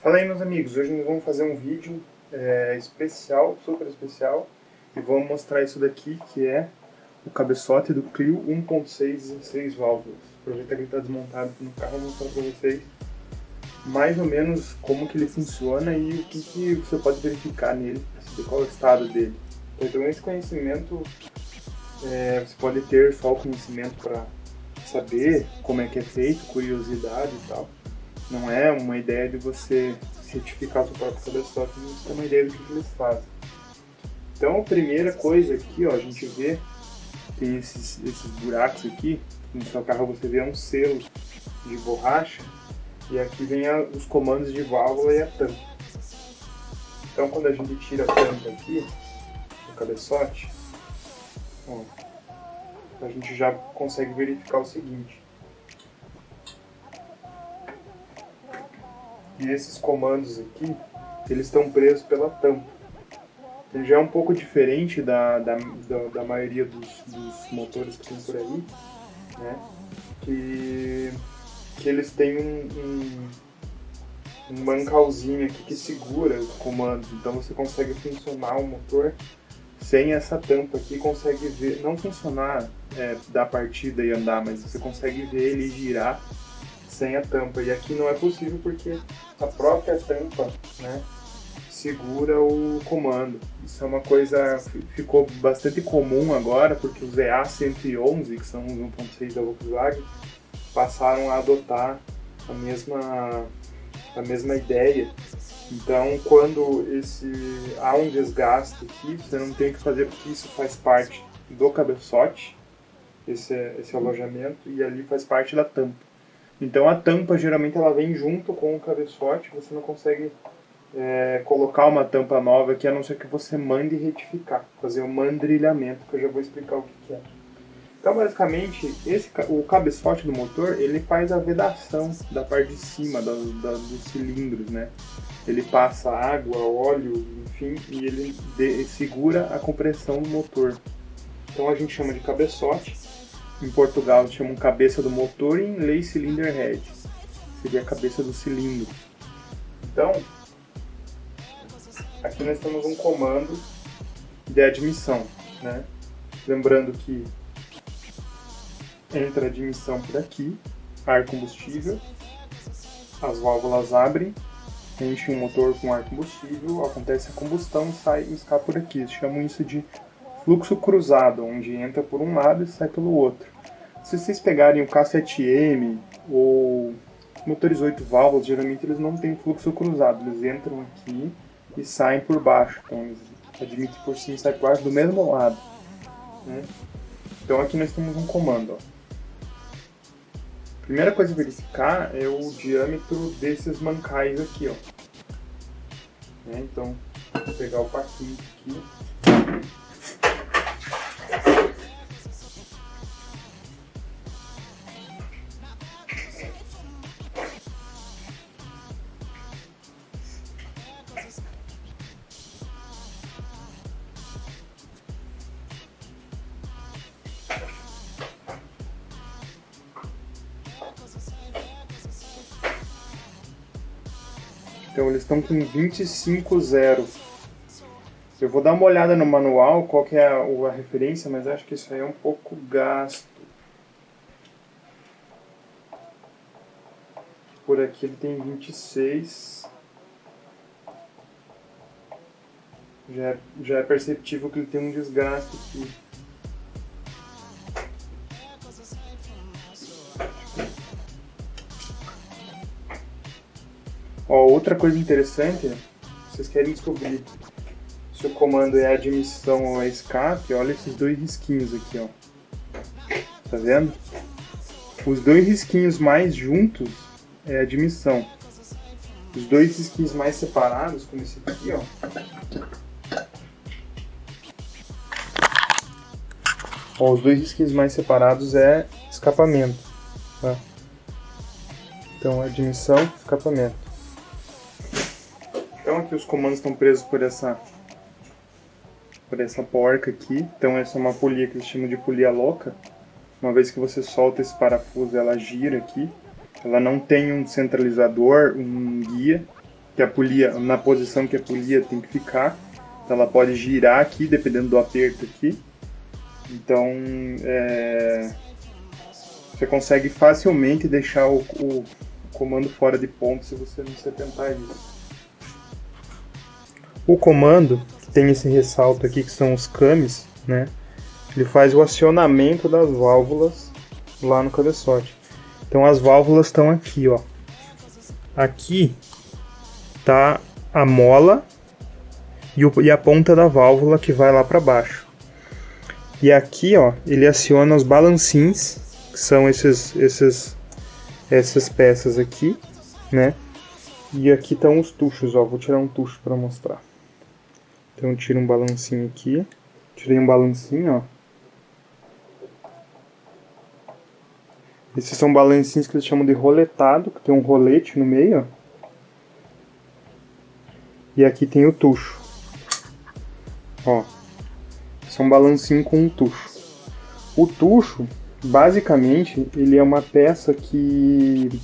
Fala aí, meus amigos, hoje nós vamos fazer um vídeo especial, super especial, e vamos mostrar isso daqui, que é o cabeçote do Clio 1.6 16 válvulas. Aproveitar que ele está desmontado aqui no carro, vou mostrar para vocês mais ou menos como que ele funciona e o que você pode verificar nele, saber qual é o estado dele. Então esse conhecimento, você pode ter só o conhecimento para saber como é que é feito, curiosidade e tal. Não é uma ideia de você certificar o seu próprio cabeçote, mas é uma ideia do que eles fazem. Então a primeira coisa aqui, ó, a gente vê, tem esses buracos aqui, no seu carro você vê um selo de borracha, e aqui vem os comandos de válvula e a tampa. Então quando a gente tira a tampa aqui, do cabeçote, ó, a gente já consegue verificar o seguinte. E esses comandos aqui, eles estão presos pela tampa. Ele já é um pouco diferente da maioria dos motores que tem por aí, né? Que eles têm um mancalzinho aqui que segura os comandos. Então você consegue funcionar o motor sem essa tampa aqui, consegue ver, não funcionar da partida e andar, mas você consegue ver ele girar sem a tampa. E aqui não é possível porque a própria tampa, né, segura o comando. Isso é uma coisa que ficou bastante comum agora, porque os EA111, que são os 1.6 da Volkswagen, passaram a adotar a mesma ideia. Então, quando há um desgaste aqui, você não tem o que fazer, porque isso faz parte do cabeçote, esse alojamento, e ali faz parte da tampa. Então a tampa geralmente ela vem junto com o cabeçote, você não consegue colocar uma tampa nova aqui, a não ser que você mande retificar, fazer um mandrilhamento, que eu já vou explicar o que é. Então basicamente o cabeçote do motor, ele faz a vedação da parte de cima dos cilindros, né? Ele passa água, óleo, enfim, e ele segura a compressão do motor. Então a gente chama de cabeçote. Em Portugal chamam cabeça do motor e em inglês cylinder head. Seria a cabeça do cilindro. Então, aqui nós temos um comando de admissão, né? Lembrando que entra a admissão por aqui, ar combustível, as válvulas abrem, enche o motor com ar combustível, acontece a combustão e escapa por aqui. Eles chamam isso de fluxo cruzado, onde entra por um lado e sai pelo outro. Se vocês pegarem o K7M ou motores 8 válvulas, geralmente eles não têm fluxo cruzado, eles entram aqui e saem por baixo. Então eles admitem por cima e saem por baixo do mesmo lado, né? Então aqui nós temos um comando, ó. Primeira coisa a verificar é o diâmetro desses mancais aqui, ó. Então vou pegar o paquinho aqui. Então eles estão com 25,0. Eu vou dar uma olhada no manual, qual que é a referência, mas acho que isso aí é um pouco gasto. Por aqui ele tem 26. Já é perceptível que ele tem um desgaste aqui. Ó, outra coisa interessante, vocês querem descobrir se o comando é admissão ou é escape, olha esses dois risquinhos aqui, ó. Tá vendo? Os dois risquinhos mais juntos é admissão. Os dois risquinhos mais separados, como esse aqui, ó. Ó, os dois risquinhos mais separados é escapamento, tá? Então, admissão, escapamento. Então aqui os comandos estão presos por essa porca aqui. Então essa é uma polia que eles chamam de polia louca. Uma vez que você solta esse parafuso, ela gira aqui. Ela não tem um centralizador, um guia. que a polia, na posição que a polia tem que ficar. Então ela pode girar aqui, dependendo do aperto aqui. Então você consegue facilmente deixar o comando fora de ponto se você não se atentar a isso. O comando, que tem esse ressalto aqui, que são os cames, né? Ele faz o acionamento das válvulas lá no cabeçote. Então as válvulas estão aqui, ó. Aqui tá a mola e a ponta da válvula que vai lá para baixo. E aqui, ó, ele aciona os balancins, que são essas peças aqui, né? E aqui estão os tuchos, ó. Vou tirar um tucho para mostrar. Então eu tiro um balancinho aqui. Tirei um balancinho, ó. Esses são balancinhos que eles chamam de roletado, que tem um rolete no meio, ó. E aqui tem o tucho. Ó. Esse é um balancinho com um tucho. O tucho, basicamente, ele é uma peça que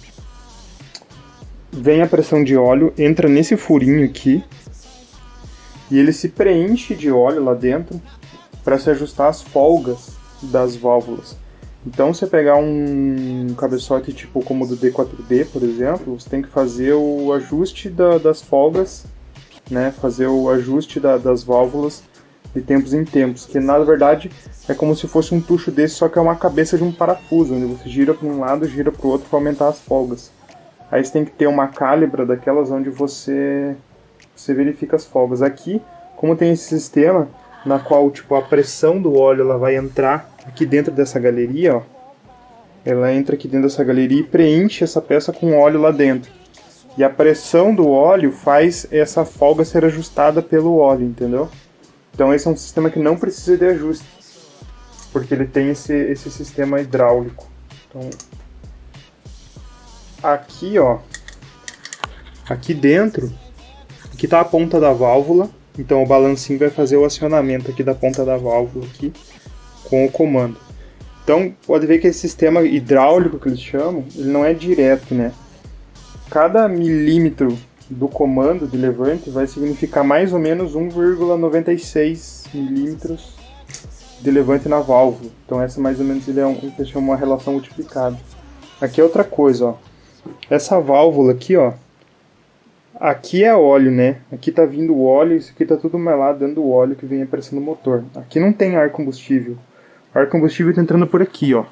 vem a pressão de óleo, entra nesse furinho aqui, e ele se preenche de óleo lá dentro para se ajustar às folgas das válvulas. Então, se você pegar um cabeçote tipo como o do D4D, por exemplo, você tem que fazer o ajuste das folgas, né? Fazer o ajuste das válvulas de tempos em tempos, que na verdade é como se fosse um tucho desse, só que é uma cabeça de um parafuso, onde você gira para um lado e gira para o outro para aumentar as folgas. Aí você tem que ter uma cálibra daquelas onde você verifica as folgas. Aqui, como tem esse sistema na qual tipo, a pressão do óleo ela vai entrar aqui dentro dessa galeria, ó. Ela entra aqui dentro dessa galeria e preenche essa peça com óleo lá dentro. E a pressão do óleo faz essa folga ser ajustada pelo óleo, entendeu? Então esse é um sistema que não precisa de ajuste, porque ele tem esse sistema hidráulico. Então, aqui, ó, aqui dentro, aqui tá a ponta da válvula. Então o balancinho vai fazer o acionamento aqui da ponta da válvula aqui com o comando. Então pode ver que esse sistema hidráulico que eles chamam, ele não é direto, né? Cada milímetro do comando de levante vai significar mais ou menos 1,96 milímetros de levante na válvula. Então essa mais ou menos ele é uma relação multiplicada. Aqui é outra coisa, ó. Essa válvula aqui, ó. Aqui é óleo, né? Aqui tá vindo o óleo, isso aqui tá tudo melado dentro do óleo que vem a pressão do motor. Aqui não tem ar combustível. O ar combustível tá entrando por aqui, ó.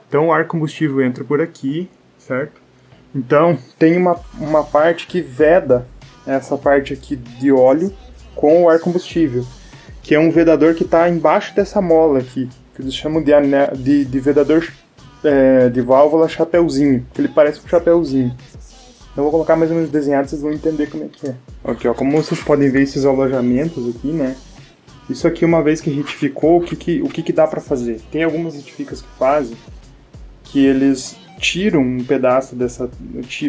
Então o ar combustível entra por aqui, certo? Então tem uma parte que veda essa parte aqui de óleo com o ar combustível, que é um vedador que tá embaixo dessa mola aqui, que eles chamam de vedador de válvula chapeuzinho, que ele parece um chapeuzinho. Eu vou colocar mais ou menos desenhado, vocês vão entender como é que é. Aqui, ó, como vocês podem ver esses alojamentos aqui, né? Isso aqui, uma vez que retificou, o que dá pra fazer? Tem algumas retificas que fazem, que eles tiram um pedaço dessa,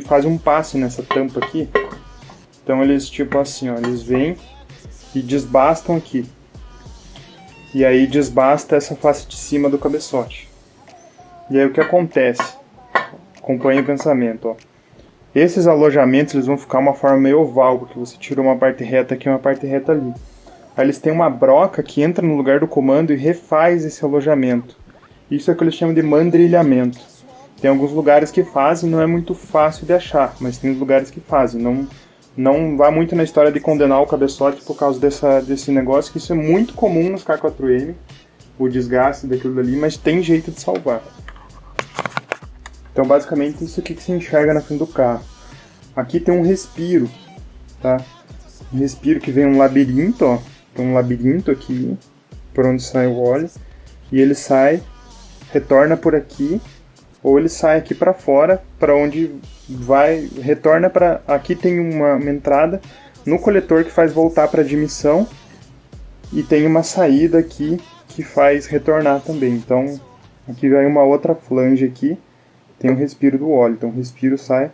fazem um passe nessa tampa aqui. Então eles, tipo assim, ó, eles vêm e desbastam aqui. E aí desbasta essa face de cima do cabeçote. E aí o que acontece? Acompanhe o pensamento, ó. Esses alojamentos eles vão ficar uma forma meio oval, porque você tira uma parte reta aqui e uma parte reta ali. Aí eles têm uma broca que entra no lugar do comando e refaz esse alojamento. Isso é o que eles chamam de mandrilhamento. Tem alguns lugares que fazem, não é muito fácil de achar, mas tem lugares que fazem. Não vá muito na história de condenar o cabeçote por causa desse negócio, que isso é muito comum nos K4M, o desgaste daquilo dali, mas tem jeito de salvar. Então basicamente isso aqui que se enxerga na frente do carro. Aqui tem um respiro, tá? Um respiro que vem um labirinto, ó. Tem um labirinto aqui, por onde sai o óleo. E ele sai, retorna por aqui, ou ele sai aqui para fora, para onde vai, retorna para... Aqui tem uma entrada no coletor que faz voltar para admissão. E tem uma saída aqui que faz retornar também. Então aqui vai uma outra flange aqui. Tem um respiro do óleo, então o respiro sai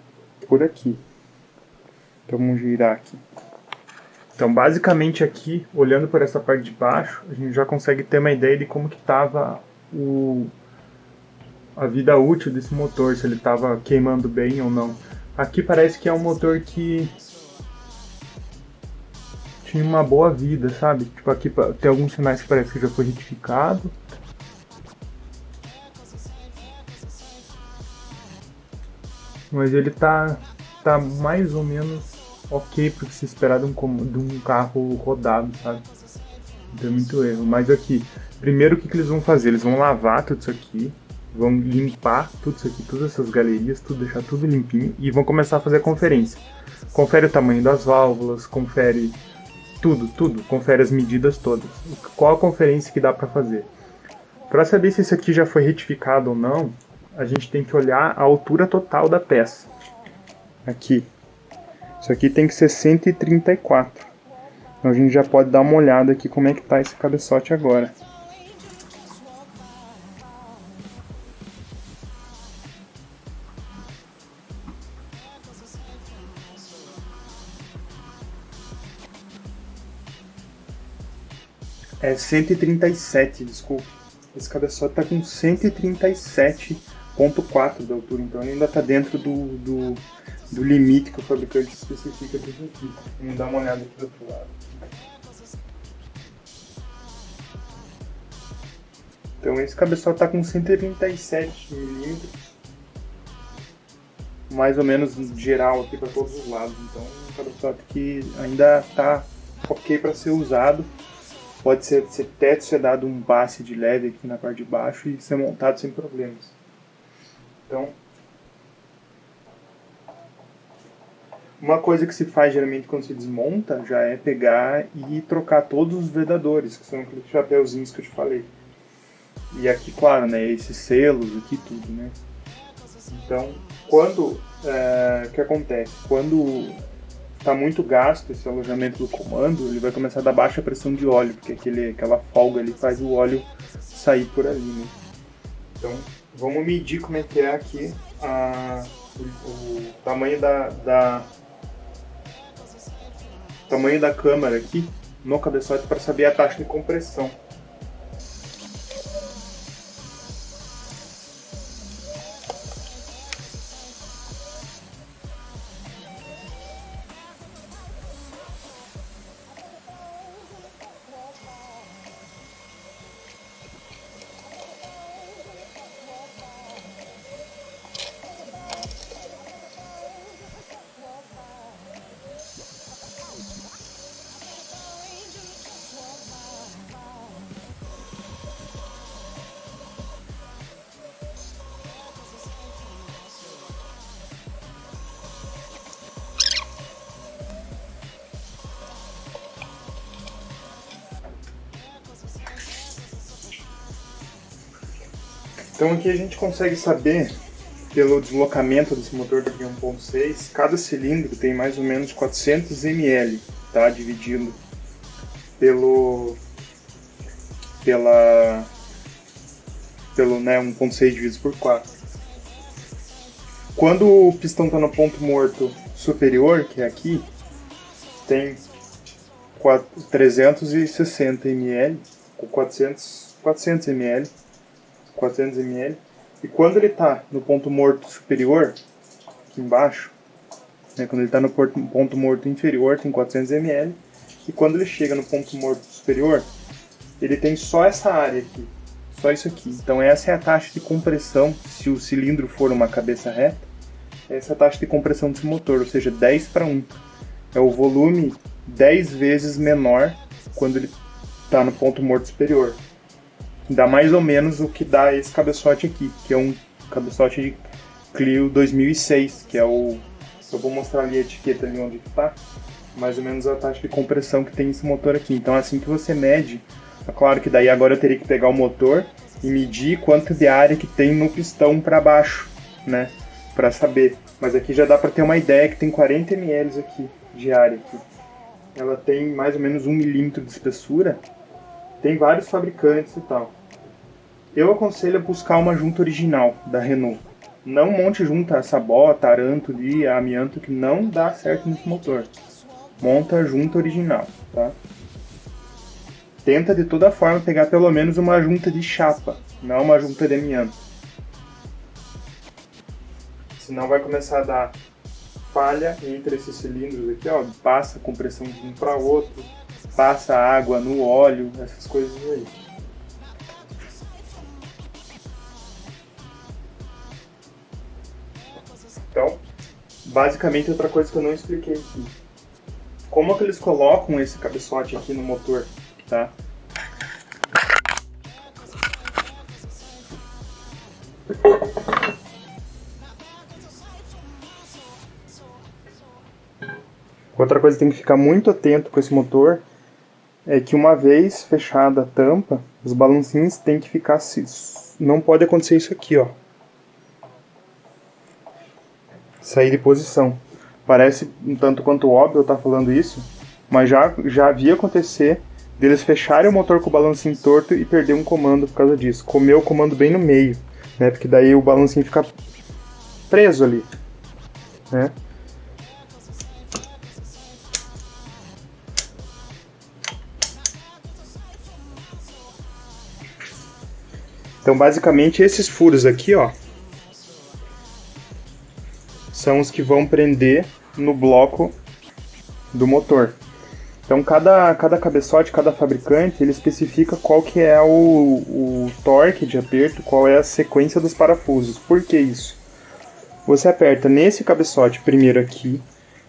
por aqui. Então vamos girar aqui. Então basicamente aqui, olhando por essa parte de baixo, a gente já consegue ter uma ideia de como que estava a vida útil desse motor, se ele estava queimando bem ou não. Aqui parece que é um motor que tinha uma boa vida, sabe? Tipo, aqui tem alguns sinais que parece que já foi retificado. Mas ele tá mais ou menos ok pro que se esperar de um carro rodado, sabe? Não tem muito erro. Mas aqui, primeiro o que eles vão fazer? Eles vão lavar tudo isso aqui, vão limpar tudo isso aqui, todas essas galerias, deixar tudo limpinho e vão começar a fazer a conferência. Confere o tamanho das válvulas, confere tudo, confere as medidas todas. Qual a conferência que dá para fazer? Para saber se isso aqui já foi retificado ou não, a gente tem que olhar a altura total da peça. Aqui. Isso aqui tem que ser 134. Então a gente já pode dar uma olhada aqui como é que tá esse cabeçote agora. É 137, desculpe. Esse cabeçote tá com 137,4 de altura, então ele ainda tá dentro do limite que o fabricante especifica disso aqui. Vamos dar uma olhada aqui do outro lado. Então esse cabeçote tá com 137 milímetros, mais ou menos geral aqui para todos os lados. Então é um cabeçote que ainda tá ok para ser usado. Pode ser dado um passe de leve aqui na parte de baixo e ser montado sem problemas. Então, uma coisa que se faz geralmente quando se desmonta já é pegar e trocar todos os vedadores, que são aqueles chapéuzinhos que eu te falei. E aqui, claro, né, esses selos aqui, tudo, né. Então, o que acontece? Quando está muito gasto esse alojamento do comando, ele vai começar a dar baixa pressão de óleo, porque aquela folga ali faz o óleo sair por ali, né? Então, vamos medir como é que é aqui o tamanho tamanho da câmara aqui no cabeçote para saber a taxa de compressão. Então aqui a gente consegue saber, pelo deslocamento desse motor de 1.6, cada cilindro tem mais ou menos 400 ml, tá? Dividido pelo 1.6 dividido por 4. Quando o pistão está no ponto morto superior, que é aqui, tem 360 ml, ou 400 ml, e quando ele está no ponto morto superior, aqui embaixo, né, quando ele está no ponto morto inferior tem 400 ml, e quando ele chega no ponto morto superior, ele tem só essa área aqui, só isso aqui. Então essa é a taxa de compressão, se o cilindro for uma cabeça reta, essa é a taxa de compressão desse motor, ou seja, 10:1. É o volume 10 vezes menor quando ele está no ponto morto superior. Dá mais ou menos o que dá esse cabeçote aqui, que é um cabeçote de Clio 2006, que é o... Eu vou mostrar ali a etiqueta ali onde está, mais ou menos a taxa de compressão que tem esse motor aqui. Então assim que você mede, é claro que daí agora eu teria que pegar o motor e medir quanto de área que tem no pistão para baixo, né, para saber. Mas aqui já dá para ter uma ideia que tem 40 ml aqui de área aqui. Ela tem mais ou menos 1 milímetro de espessura. Tem vários fabricantes e tal. Eu aconselho a buscar uma junta original da Renault. Não monte junta sabota, aranto, amianto, que não dá certo nesse motor. Monta a junta original, tá? Tenta de toda forma pegar pelo menos uma junta de chapa, não uma junta de amianto. Senão vai começar a dar falha entre esses cilindros aqui, ó, passa compressão de um para outro, passa água no óleo, essas coisas aí. Então, basicamente outra coisa que eu não expliquei aqui. Como é que eles colocam esse cabeçote aqui no motor, tá? Outra coisa que tem que ficar muito atento com esse motor é que uma vez fechada a tampa, os balancinhos tem que ficar... Não pode acontecer isso aqui, ó. Sair de posição. Parece um tanto quanto óbvio eu estar falando isso, mas já havia acontecer deles fecharem o motor com o balancinho torto e perder um comando por causa disso. Comer o comando bem no meio, né? Porque daí o balancinho fica preso ali, né? Então, basicamente, esses furos aqui, ó, são os que vão prender no bloco do motor. Então, cada cabeçote, cada fabricante, ele especifica qual que é o torque de aperto, qual é a sequência dos parafusos. Por que isso? Você aperta nesse cabeçote primeiro aqui,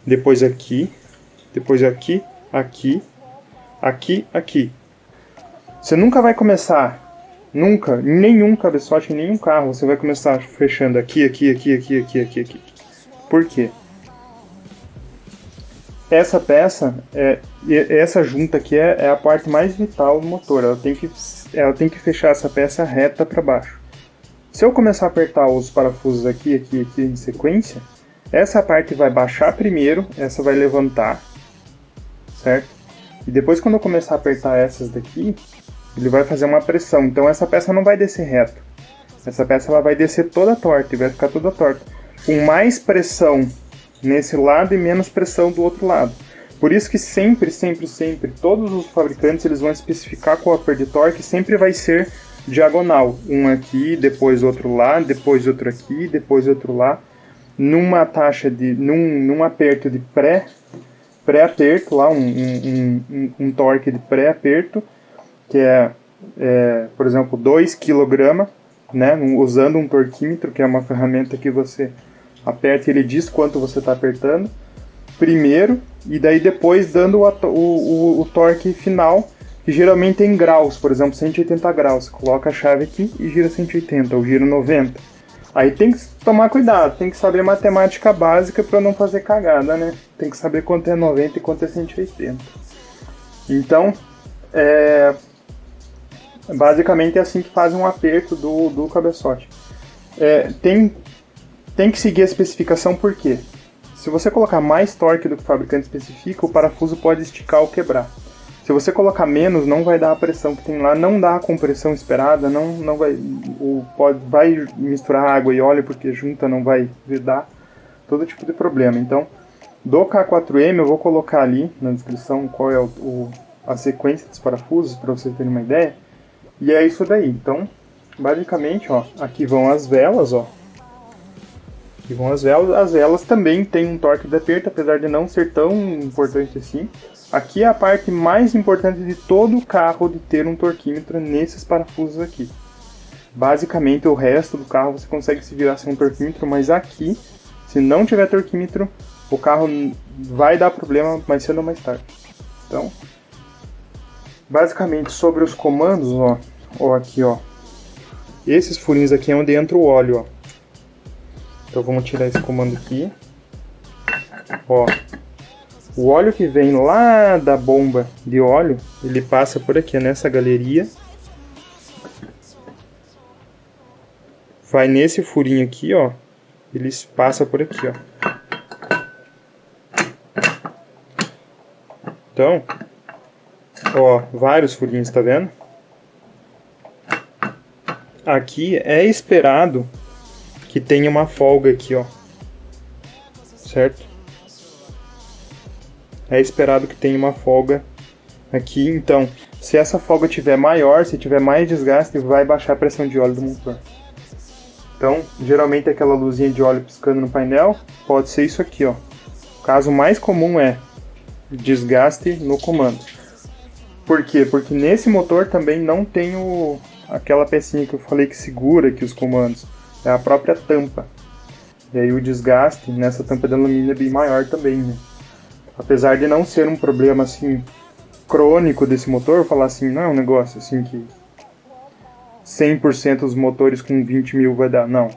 depois aqui, depois aqui, aqui, aqui, aqui. Você nunca vai começar... Nunca, em nenhum cabeçote, em nenhum carro, você vai começar fechando aqui, aqui, aqui, aqui, aqui, aqui, aqui. Por quê? Essa peça, essa junta aqui é a parte mais vital do motor. Ela tem que fechar essa peça reta para baixo. Se eu começar a apertar os parafusos aqui, aqui, aqui em sequência, essa parte vai baixar primeiro, essa vai levantar, certo? E depois quando eu começar a apertar essas daqui, ele vai fazer uma pressão, então essa peça não vai descer reto. Essa peça ela vai descer toda torta e vai ficar toda torta. Com mais pressão nesse lado e menos pressão do outro lado. Por isso que sempre, sempre, sempre, todos os fabricantes eles vão especificar qual a perda de torque sempre vai ser diagonal. Um aqui, depois outro lá, depois outro aqui, depois outro lá. Numa taxa de... num aperto de pré-aperto, lá um torque de pré-aperto, que por exemplo, 2 kg, né, usando um torquímetro, que é uma ferramenta que você aperta e ele diz quanto você está apertando, primeiro, e daí depois dando o torque final, que geralmente é em graus, por exemplo, 180 graus. Você coloca a chave aqui e gira 180, ou gira 90. Aí tem que tomar cuidado, tem que saber matemática básica para não fazer cagada, né? Tem que saber quanto é 90 e quanto é 180. Então, basicamente é assim que faz um aperto do cabeçote. Tem que seguir a especificação, por quê? Se você colocar mais torque do que o fabricante especifica, o parafuso pode esticar ou quebrar. Se você colocar menos, não vai dar a pressão que tem lá, não dá a compressão esperada, não vai, vai misturar água e óleo porque junta, não vai dar todo tipo de problema. Então, do K4M eu vou colocar ali na descrição qual é a sequência dos parafusos, para vocês terem uma ideia. E é isso daí. Então, basicamente, ó, aqui vão as velas, ó. Aqui vão as velas. As velas também têm um torque de aperto, apesar de não ser tão importante assim. Aqui é a parte mais importante de todo o carro, de ter um torquímetro nesses parafusos aqui. Basicamente, o resto do carro você consegue se virar sem um torquímetro, mas aqui, se não tiver torquímetro, o carro vai dar problema mais cedo ou mais tarde. Então, basicamente, sobre os comandos, ó, aqui, ó. Esses furinhos aqui é onde entra o óleo, ó. Então vamos tirar esse comando aqui. Ó, o óleo que vem lá da bomba de óleo, ele passa por aqui, nessa galeria. Vai nesse furinho aqui, ó. Ele passa por aqui, ó. Então, ó, vários furinhos, tá vendo? Aqui é esperado que tenha uma folga aqui, ó. Certo? É esperado que tenha uma folga aqui. Então, se essa folga tiver maior, se tiver mais desgaste, vai baixar a pressão de óleo do motor. Então, geralmente aquela luzinha de óleo piscando no painel, pode ser isso aqui, ó. caso mais comum é desgaste no comando. Por quê? Porque nesse motor também não tem aquela pecinha que eu falei que segura aqui os comandos. É a própria tampa. E aí o desgaste nessa tampa de alumínio é bem maior também, né? Apesar de não ser um problema assim crônico desse motor, falar assim, não é um negócio assim que 100% dos motores com 20 mil vai dar, não.